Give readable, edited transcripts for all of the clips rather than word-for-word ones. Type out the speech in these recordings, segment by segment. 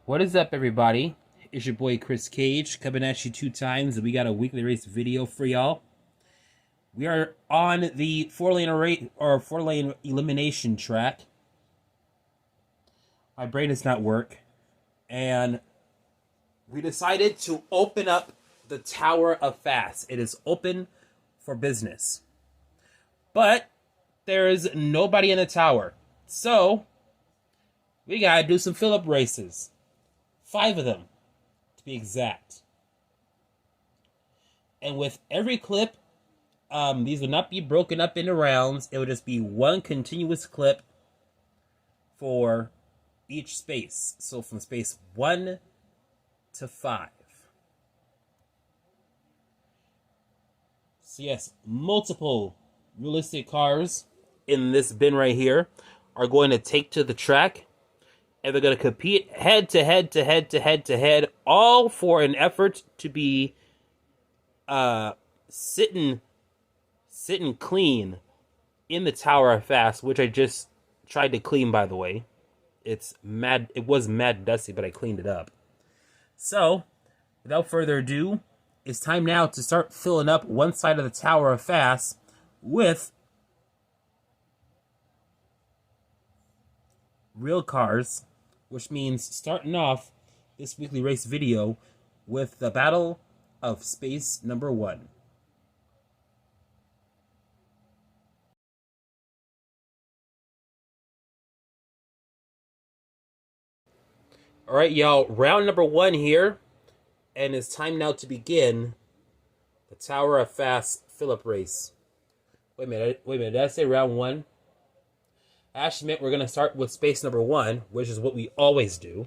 What is up, everybody? It's your boy Chris Cage coming at you 2 times, and we got a weekly race video for y'all. We are on the four-lane elimination track. My brain does not work, and we decided to open up the Tower of Fast. It is open for business, but there is nobody in the tower, so we gotta do some fill-up races. 5 of them, to be exact. And with every clip, these will not be broken up into rounds. It will just be one continuous clip for each space. So from space 1 to 5. So yes, multiple realistic cars in this bin right here are going to take to the track. And they're going to compete head to head, all for an effort to be sitting clean in the Tower of Fast, which I just tried to clean, by the way. It was mad dusty, but I cleaned it up. So, without further ado, it's time now to start filling up one side of the Tower of Fast with real cars, which means starting off this weekly race video with the Battle of Space number 1. Alright, y'all, round number 1 here, and it's time now to begin the Tower of Fast fill-up race. Wait a minute, did I say round 1? I actually meant we're going to start with space number 1, which is what we always do.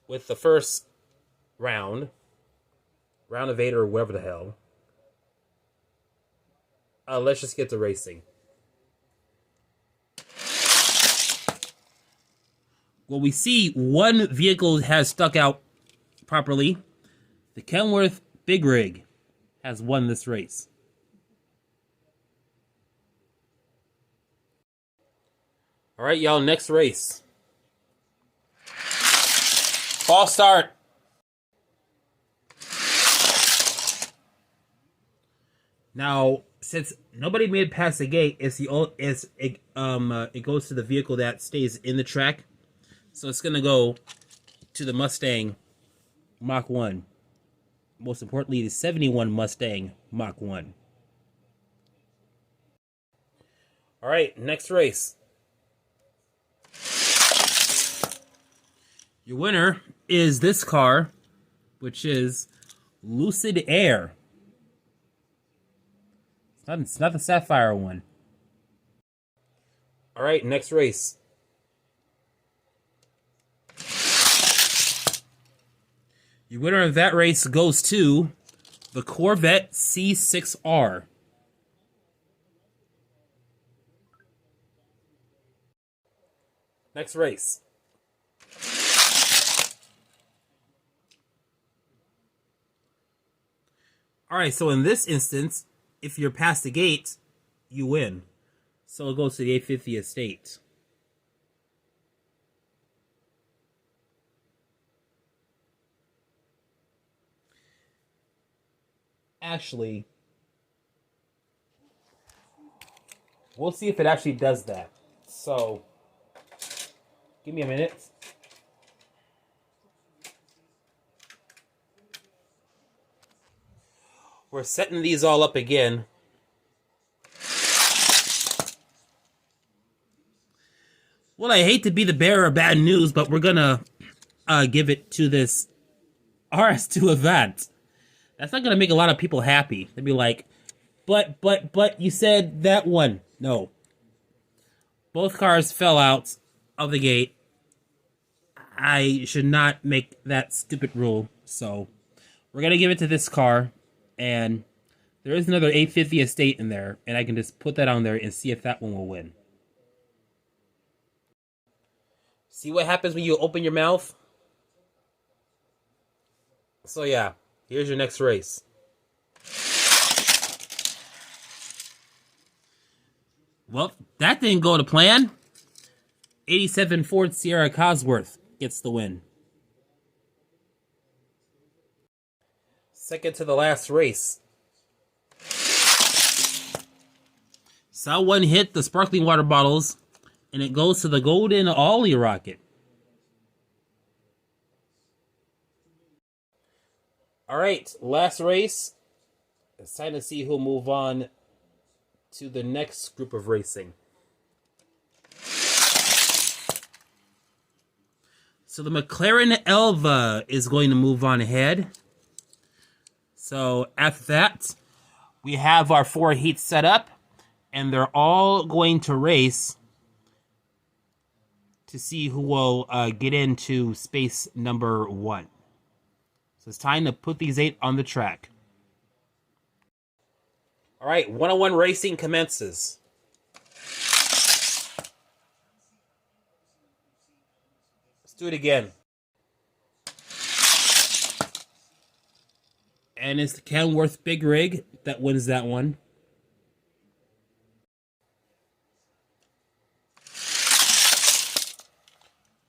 With the first round of 8 or whatever the hell. Let's just get to racing. Well, we see one vehicle has stuck out properly. The Kenworth Big Rig has won this race. All right, y'all, next race. False start. Now, since nobody made it past the gate, it goes to the vehicle that stays in the track. So it's gonna go to the Mustang Mach 1. Most importantly, the 71 Mustang Mach 1. All right, next race. Your winner is this car, which is Lucid Air. It's not the Sapphire one. All right, next race. Your winner of that race goes to the Corvette C6R. Next race. Alright, so in this instance, if you're past the gate, you win. So it goes to the 850 estate. Actually, we'll see if it actually does that. So, give me a minute. We're setting these all up again. Well, I hate to be the bearer of bad news, but we're gonna give it to this RS2 event. That's not gonna make a lot of people happy. They'd be like, but you said that one. No. Both cars fell out of the gate. I should not make that stupid rule. So we're gonna give it to this car. And there is another 850 estate in there, and I can just put that on there and see if that one will win. See what happens when you open your mouth? So yeah, here's your next race. Well, that didn't go to plan. 87 Ford Sierra Cosworth gets the win. Second to the last race. Someone hit the sparkling water bottles, and it goes to the golden ollie rocket. All right, last race. It's time to see who'll move on to the next group of racing. So the McLaren Elva is going to move on ahead. So after that, we have our 4 heats set up, and they're all going to race to see who will get into space number 1. So it's time to put these 8 on the track. All right, one-on-one racing commences. Let's do it again. And it's the Kenworth Big Rig that wins that one.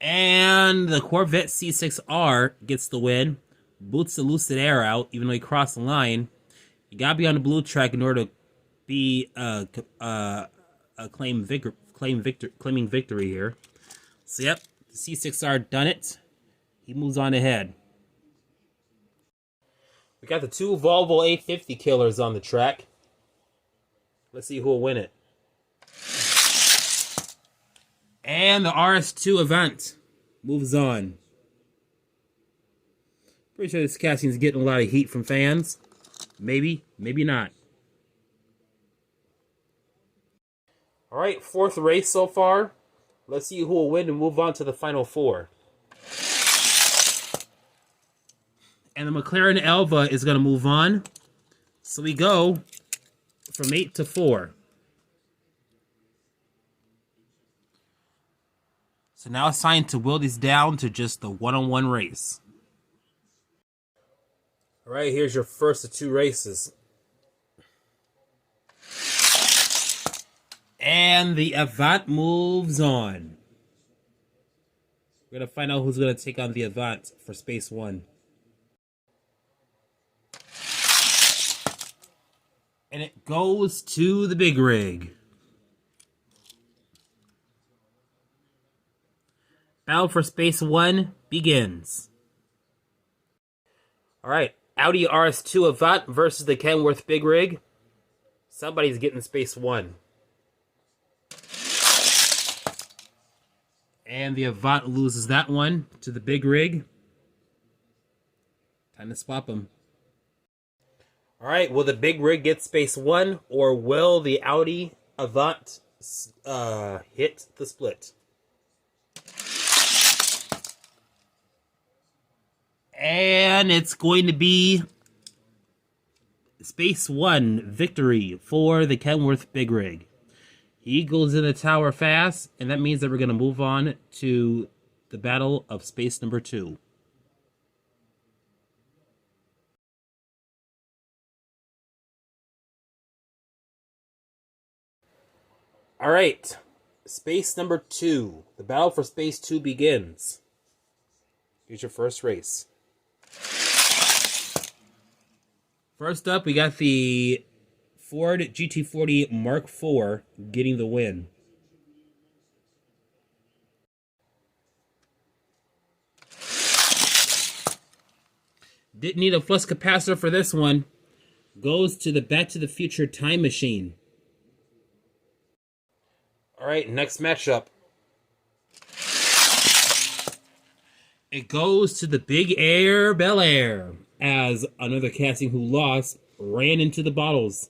And the Corvette C6R gets the win. Boots the Lucid Air out, even though he crossed the line. You gotta be on the blue track in order to be claiming victory here. So yep, the C6R done it. He moves on ahead. We got the 2 Volvo 850 killers on the track. Let's see who will win it. And the RS2 event moves on. Pretty sure this casting is getting a lot of heat from fans. Maybe, maybe not. All right, 4th race so far. Let's see who will win and move on to the final 4. And the McLaren Elva is going to move on. So we go from 8 to 4. So now it's time to will these down to just the one-on-one race. All right, here's your first of 2 races. And the Avant moves on. We're going to find out who's going to take on the Avant for Space 1. And it goes to the Big Rig. Battle for Space 1 begins. All right, Audi RS2 Avant versus the Kenworth Big Rig. Somebody's getting Space 1. And the Avant loses that one to the Big Rig. Time to swap them. All right, will the Big Rig get Space 1, or will the Audi Avant hit the split? And it's going to be Space 1 victory for the Kenworth Big Rig. He goes in the tower fast, and that means that we're going to move on to the battle of space number 2. All right, space number 2. The battle for space 2 begins. Here's your first race. First up, we got the Ford GT40 Mark IV getting the win. Didn't need a flux capacitor for this one. Goes to the Back to the Future Time Machine. All right, next matchup. It goes to the Big Air Bel Air, as another casting who lost ran into the bottles.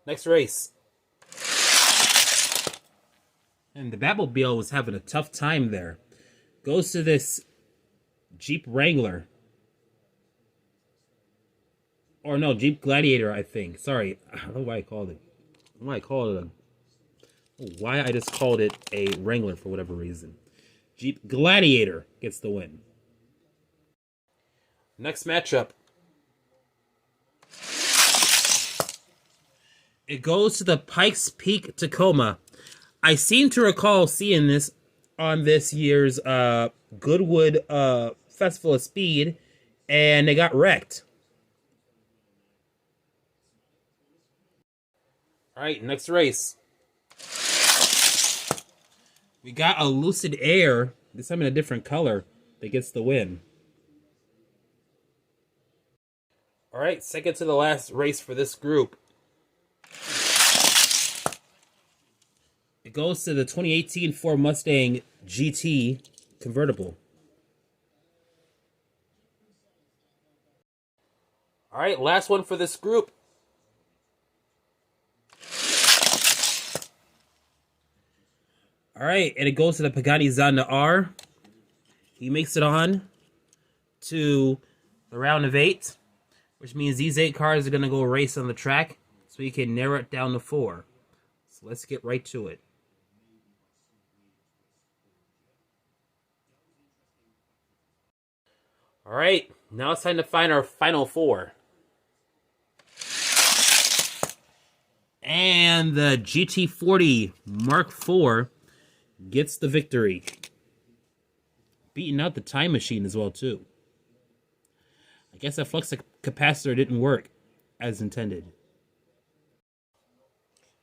Next race. And the Batmobile was having a tough time there. Goes to this Jeep Wrangler. Or no, Jeep Gladiator, I think. Sorry, I don't know why I called it. Why I just called it a Wrangler for whatever reason. Jeep Gladiator gets the win. Next matchup. It goes to the Pikes Peak Tacoma. I seem to recall seeing this on this year's Goodwood Festival of Speed, and they got wrecked. All right, next race. We got a Lucid Air, this time in a different color, that gets the win. All right, second to the last race for this group. It goes to the 2018 Ford Mustang GT convertible. All right, last one for this group. All right, and it goes to the Pagani Zonda R. He makes it on to the round of 8, which means these 8 cars are going to go race on the track, so you can narrow it down to 4. So let's get right to it. All right, now it's time to find our final 4. And the GT40 Mark IV gets the victory. Beating out the time machine as well, too. I guess that flux capacitor didn't work as intended.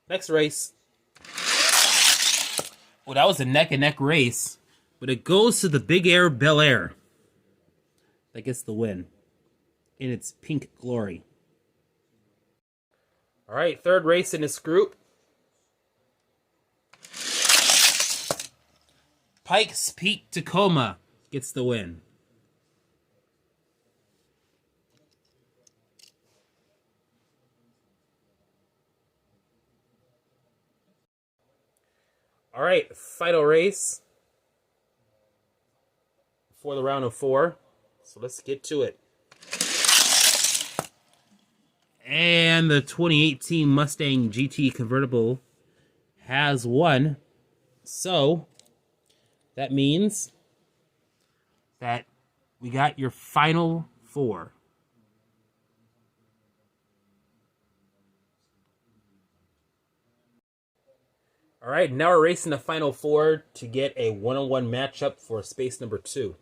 Next race. Well, that was a neck-and-neck race, but it goes to the Big Air Bel Air. That gets the win in its pink glory. All right, third race in this group. Pikes Peak Tacoma gets the win. All right, final race for the round of 4. So let's get to it. And the 2018 Mustang GT convertible has won. So that means that we got your final 4. All right, now we're racing the final 4 to get a one-on-one matchup for space number 2.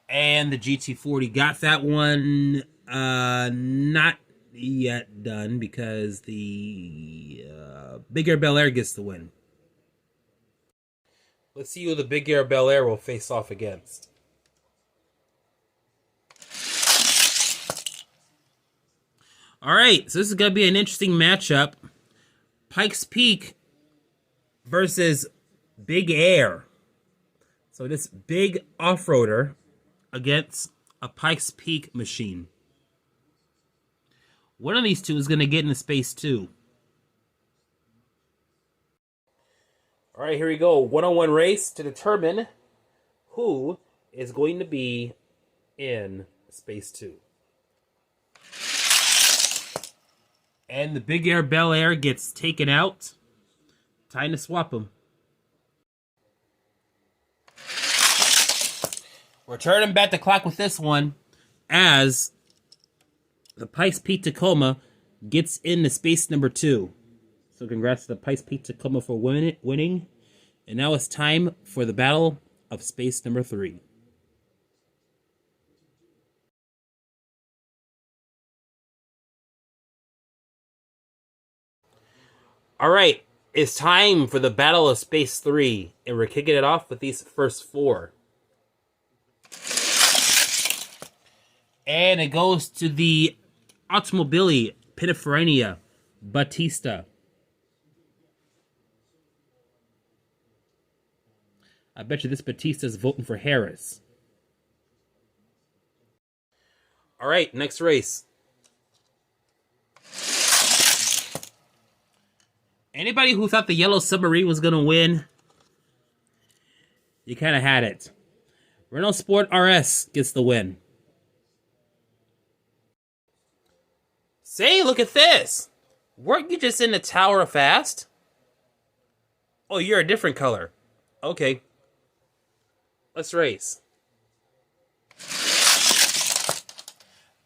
And the GT40 got that one. Not yet done because the Big Air Bel Air gets the win. Let's see who the Big Air Bel Air will face off against. All right, so this is going to be an interesting matchup. Pikes Peak versus Big Air. So this big off-roader against a Pikes Peak machine. One of these two is going to get into space 2. All right, here we go. One-on-one race to determine who is going to be in space 2. And the Big Air Bel Air gets taken out. Time to swap them. We're turning back the clock with this one as the Pikes Peak Tacoma gets into space number 2. So congrats to the Pikes Peak Tacoma for winning. And now it's time for the battle of space number 3. All right, it's time for the battle of space 3. And we're kicking it off with these first 4. And it goes to the Automobili Pininfarina Battista. I bet you this Batista's voting for Harris. All right, next race. Anybody who thought the Yellow Submarine was going to win, you kind of had it. Renault Sport RS gets the win. Say, look at this. Weren't you just in the Tower of Fast? Oh, you're a different color. Okay. Let's race.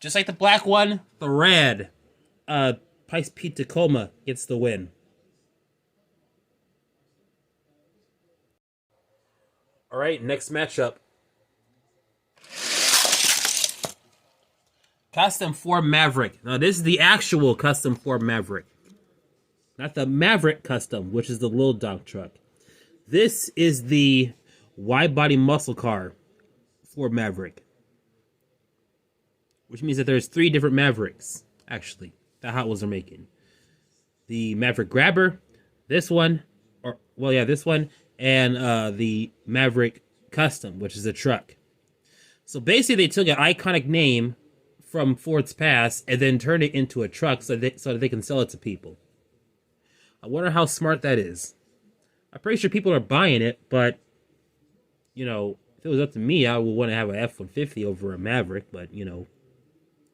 Just like the black one, the red Pikes Peak Tacoma gets the win. All right, next matchup. Custom Ford Maverick. Now, this is the actual Custom Ford Maverick. Not the Maverick Custom, which is the little dog truck. This is the wide-body muscle car Ford Maverick. Which means that there's 3 different Mavericks, actually, that Hot Wheels are making. The Maverick Grabber, this one, this one, and the Maverick Custom, which is a truck. So basically, they took an iconic name from Ford's past and then turned it into a truck so that they can sell it to people. I wonder how smart that is. I'm pretty sure people are buying it, but, you know, if it was up to me, I would want to have an F-150 over a Maverick, but, you know,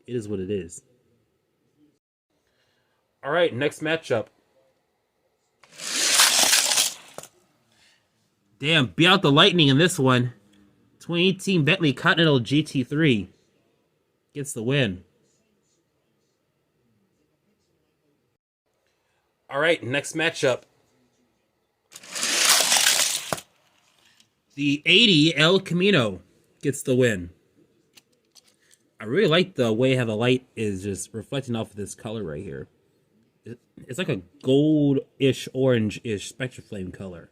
it is what it is. All right, next matchup. Damn, beat out the lightning in this one. 2018 Bentley Continental GT3 gets the win. All right, next matchup. The 80 El Camino gets the win. I really like the way how the light is just reflecting off of this color right here. It's like a gold-ish, orange-ish Spectra Flame color.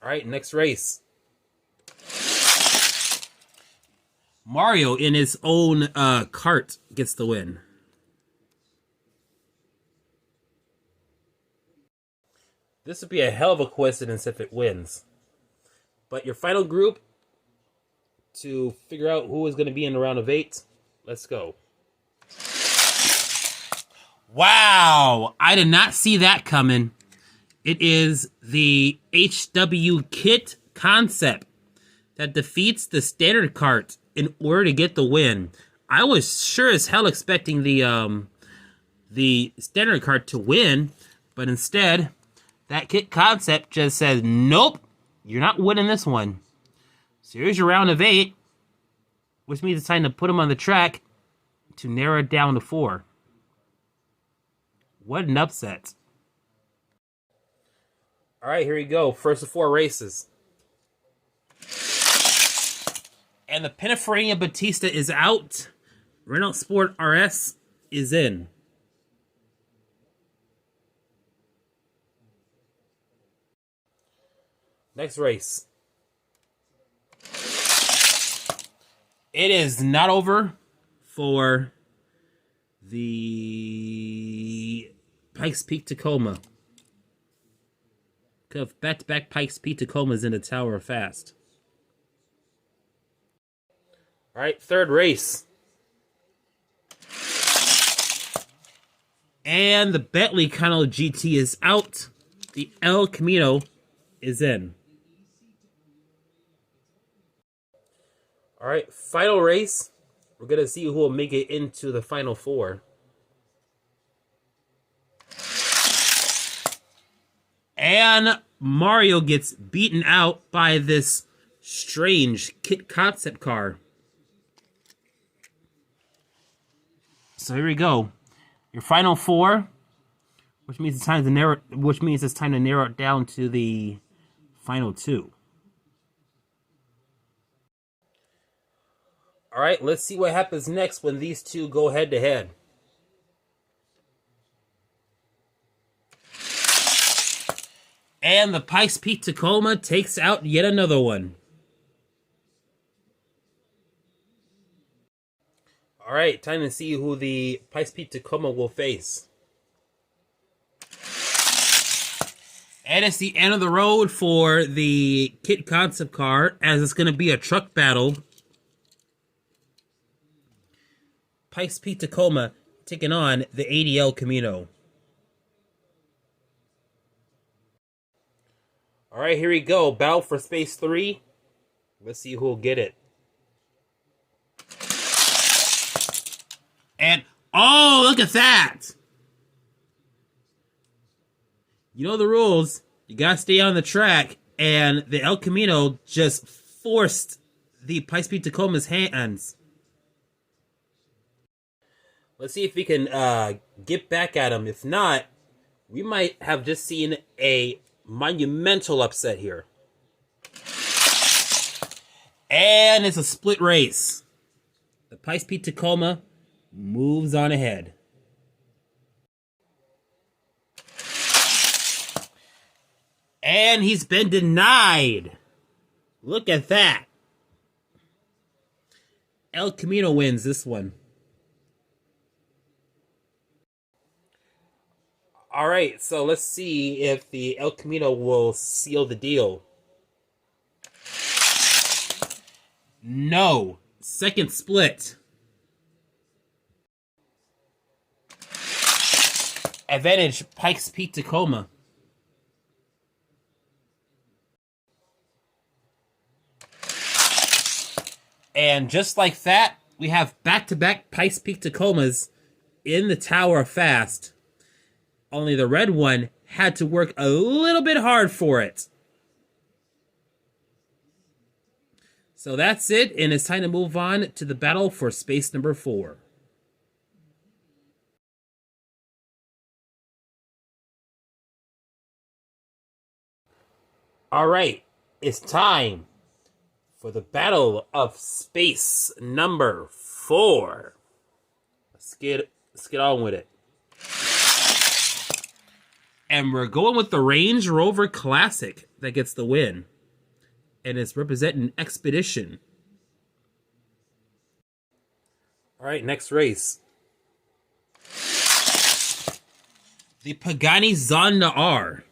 All right, next race. Mario in his own cart gets the win. This would be a hell of a coincidence if it wins. But your final group to figure out who is going to be in the round of 8. Let's go. Wow! I did not see that coming. It is the HW Kit concept that defeats the standard cart in order to get the win. I was sure as hell expecting the standard cart to win, but instead, that Kit concept just says, nope, you're not winning this one. So here's your round of 8, which means it's time to put them on the track to narrow it down to 4. What an upset. All right, here we go. First of 4 races. And the Pininfarina Batista is out. Renault Sport RS is in. Next race. It is not over for the Pikes Peak Tacoma. Back-to-back Pikes Peak Tacomas in the Tower of Fast. All right, third race. And the Bentley Continental GT is out. The El Camino is in. All right, final race. We're going to see who will make it into the final 4. And Mario gets beaten out by this strange Kit concept car. So here we go. Your final 4, which means it's time to narrow it down to the final 2. All right, let's see what happens next when these two go head to head. And the Pikes Peak Tacoma takes out yet another one. All right, time to see who the Pikes Peak Tacoma will face. And it's the end of the road for the Kit concept car, as it's going to be a truck battle. Pikes Peak Tacoma taking on the ADL Camino. All right, here we go. Battle for Space 3. Let's see who will get it. And, oh, look at that! You know the rules. You gotta stay on the track. And the El Camino just forced the Pikes Peak Tacoma's hands. Let's see if we can get back at him. If not, we might have just seen a monumental upset here. And it's a split race. The Pikes Peak Tacoma moves on ahead. And he's been denied. Look at that. El Camino wins this one. All right, so let's see if the El Camino will seal the deal. No. Second split. Advantage Pikes Peak Tacoma. And just like that, we have back-to-back Pikes Peak Tacomas in the Tower of Fast. Only the red one had to work a little bit hard for it. So that's it, and it's time to move on to the battle for space number 4. All right, it's time for the battle of space number 4. Let's get on with it. And we're going with the Range Rover Classic that gets the win. And it's representing Expedition. All right, next race. The Pagani Zonda R.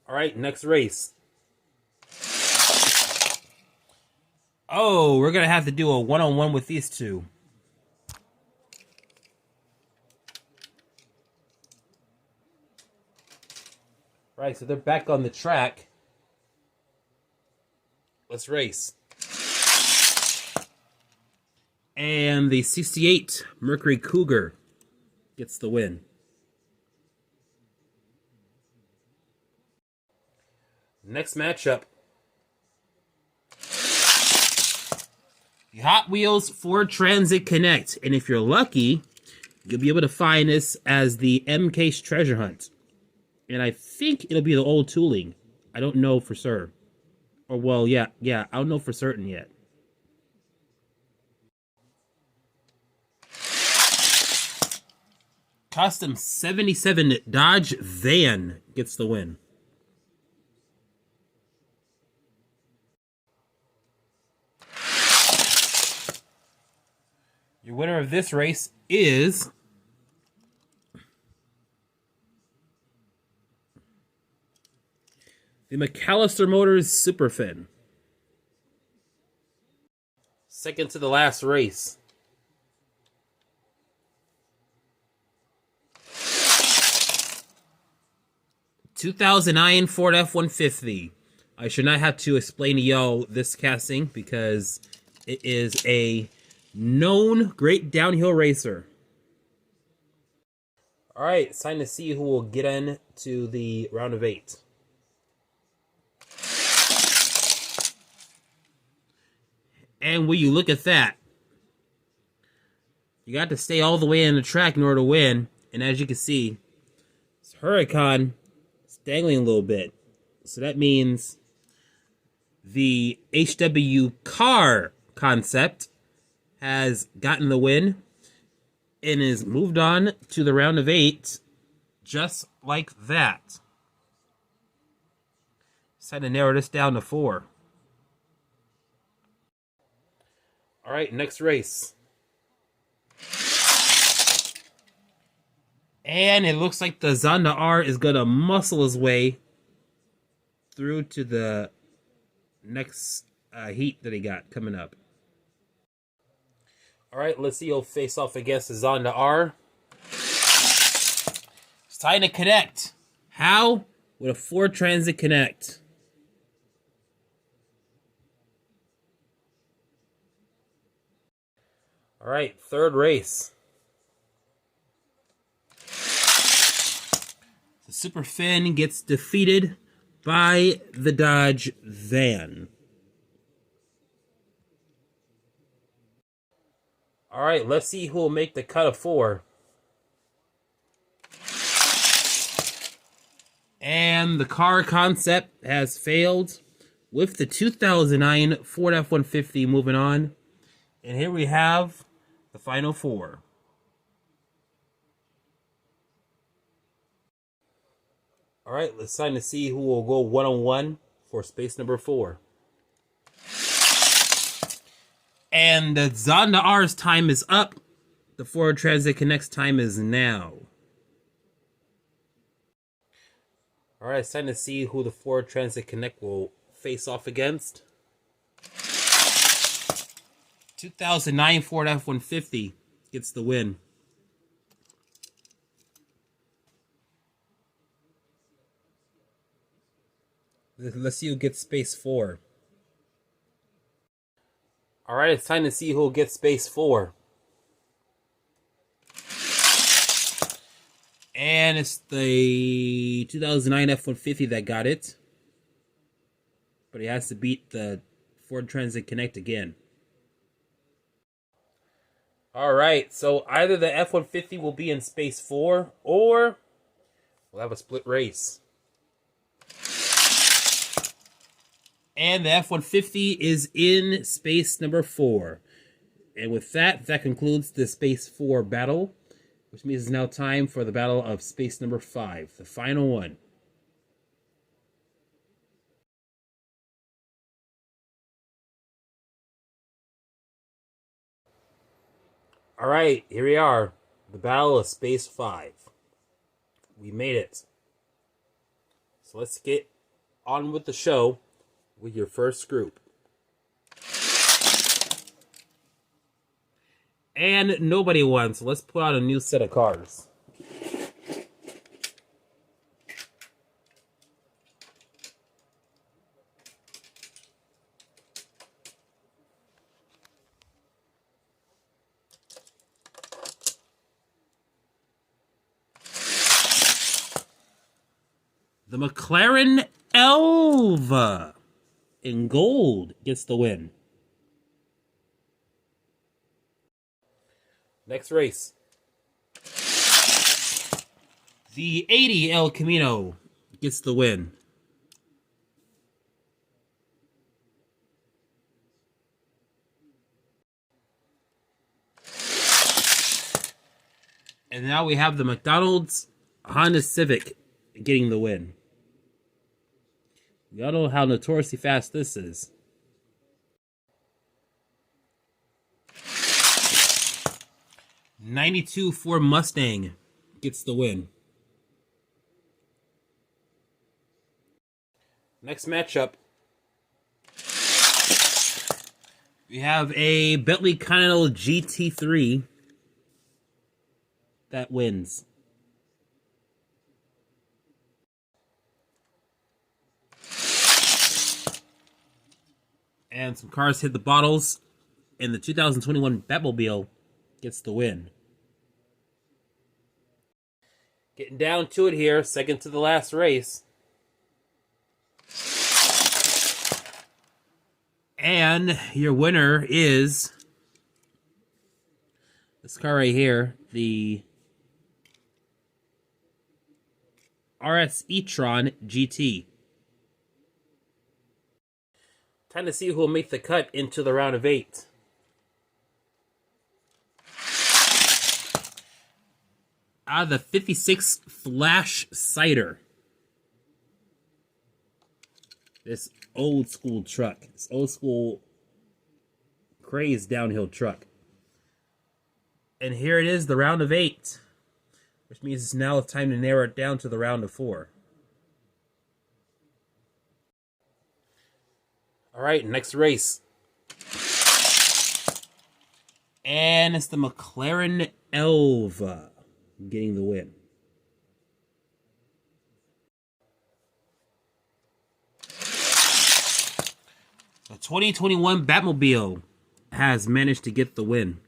All right, next race. Oh, we're going to have to do a one-on-one with these two. Right, so they're back on the track. Let's race. And the 68 Mercury Cougar gets the win. Next matchup. The Hot Wheels Ford Transit Connect. And if you're lucky, you'll be able to find this as the MK's Treasure Hunt. And I think it'll be the old tooling. I don't know for sure. Or, well, yeah, I don't know for certain yet. Custom 77 Dodge Van gets the win. Your winner of this race is the McAllister Motors Superfin. Second to the last race. (2009) Ford F-150. I should not have to explain to y'all this casting because it is a known great downhill racer. All right, it's time to see who will get into the round of 8. And will you look at that? You got to stay all the way in the track in order to win. And as you can see, this Huracan is dangling a little bit. So that means the HW car concept has gotten the win and is moved on to the round of 8 just like that. It's time to narrow this down to 4. All right, next race. And it looks like the Zonda R is going to muscle his way through to the next heat that he got coming up. All right, let's see he'll face off against the Zonda R. It's time to connect. How? With a Ford Transit Connect. All right, third race. The Superfin gets defeated by the Dodge Van. All right, let's see who will make the cut of 4. And the car concept has failed with the 2009 Ford F-150 moving on. And here we have the final four. All right, let's sign to see who will go one-on-one for space number 4. And the Zonda R's time is up. The Ford Transit Connect's time is now. All right, it's time to see who the Ford Transit Connect will face off against. 2009 Ford F-150 gets the win. Let's see who gets space 4. All right, it's time to see who gets space 4. And it's the 2009 F-150 that got it. But he has to beat the Ford Transit Connect again. All right, so either the F-150 will be in space 4, or we'll have a split race. And the F-150 is in space number 4. And with that, that concludes the space 4 battle, which means it's now time for the battle of space number 5, the final one. All right, here we are, the battle of space 5. We made it. So let's get on with the show with your first group. And nobody won, so let's put out a new set of cars. The McLaren Elva in gold gets the win. Next race. The 80 El Camino gets the win. And now we have the McDonald's Honda Civic getting the win. We all know how notoriously fast this is. '92 Ford Mustang gets the win. Next matchup, we have a Bentley Continental GT3 that wins. And some cars hit the bottles, and the 2021 Batmobile gets the win. Getting down to it here, second to the last race. And your winner is this car right here, the RS e-tron GT. Time to see who will make the cut into the round of 8. Out of the 56 Flash Cider. This old school truck. This old school crazed downhill truck. And here it is, the round of 8. Which means it's now time to narrow it down to the round of 4. All right, next race. And it's the McLaren Elva getting the win. The 2021 Batmobile has managed to get the win.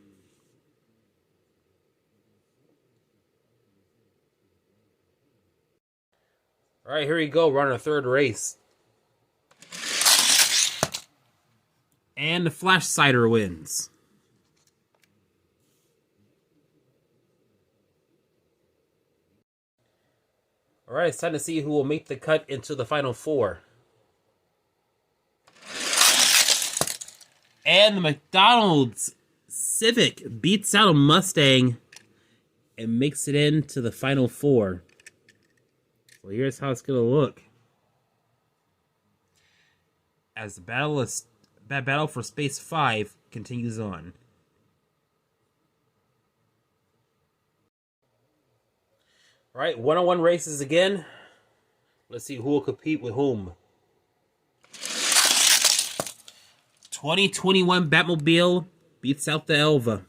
All right, here we go. We're on our third race. And the Flash Cider wins. All right, it's time to see who will make the cut into the final four. And the McDonald's Civic beats out a Mustang and makes it into the final four. So here's how it's going to look. As the battle for Space 5 continues on. All right, one-on-one races again. Let's see who will compete with whom. 2021 Batmobile beats out the Elva.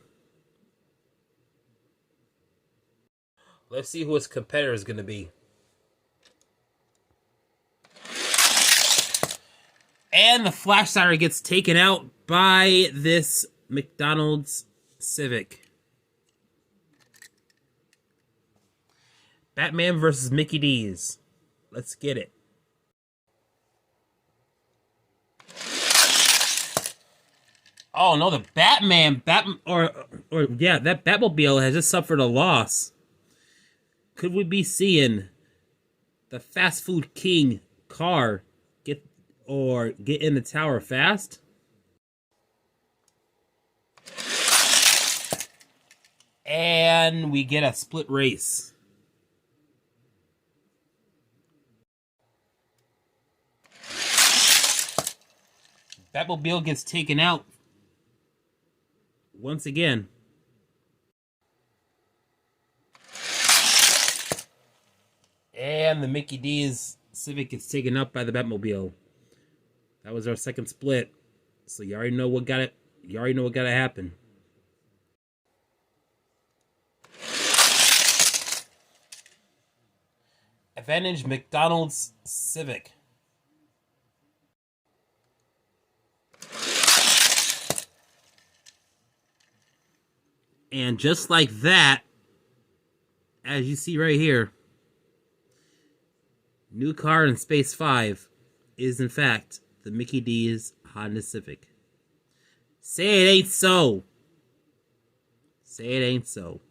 Let's see who his competitor is going to be. And the flash siren gets taken out by this McDonald's Civic. Batman versus Mickey D's. Let's get it. Oh no, the that Batmobile has just suffered a loss. Could we be seeing the fast food king car get in the tower fast? And we get a split race. Batmobile gets taken out once again. And the Mickey D's Civic gets taken up by the Batmobile. That was our second split. So you already know what got it. You already know what got to happen. Advantage McDonald's Civic. And just like that, as you see right here, new car in Space 5 is in fact the Mickey D's Honda Civic. Say it ain't so. Say it ain't so.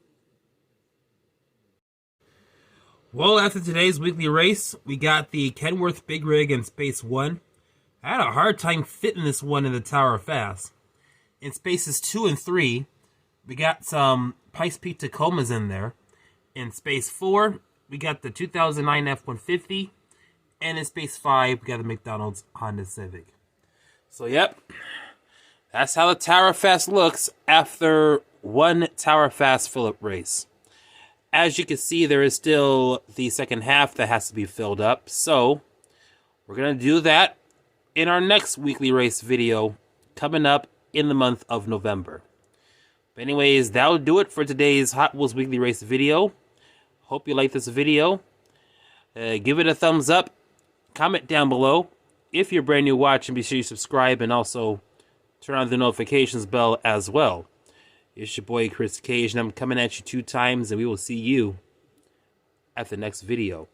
Well, after today's weekly race, we got the Kenworth Big Rig in Space 1. I had a hard time fitting this one in the tower fast. In Spaces 2 and 3, we got some Pikes Peak Tacomas in there. In Space 4, we got the 2009 F-150. And in Space 5, we got the McDonald's Honda Civic. So, yep. That's how the Tower Fast looks after one Tower Fast Phillip race. As you can see, there is still the second half that has to be filled up. So, we're going to do that in our next weekly race video coming up in the month of November. But anyways, that'll do it for today's Hot Wheels Weekly Race video. Hope you like this video. Give it a thumbs up. Comment down below. If you're brand new watching, be sure you subscribe and also turn on the notifications bell as well. It's your boy Chris Cage, and I'm coming at you 2 times, and we will see you at the next video.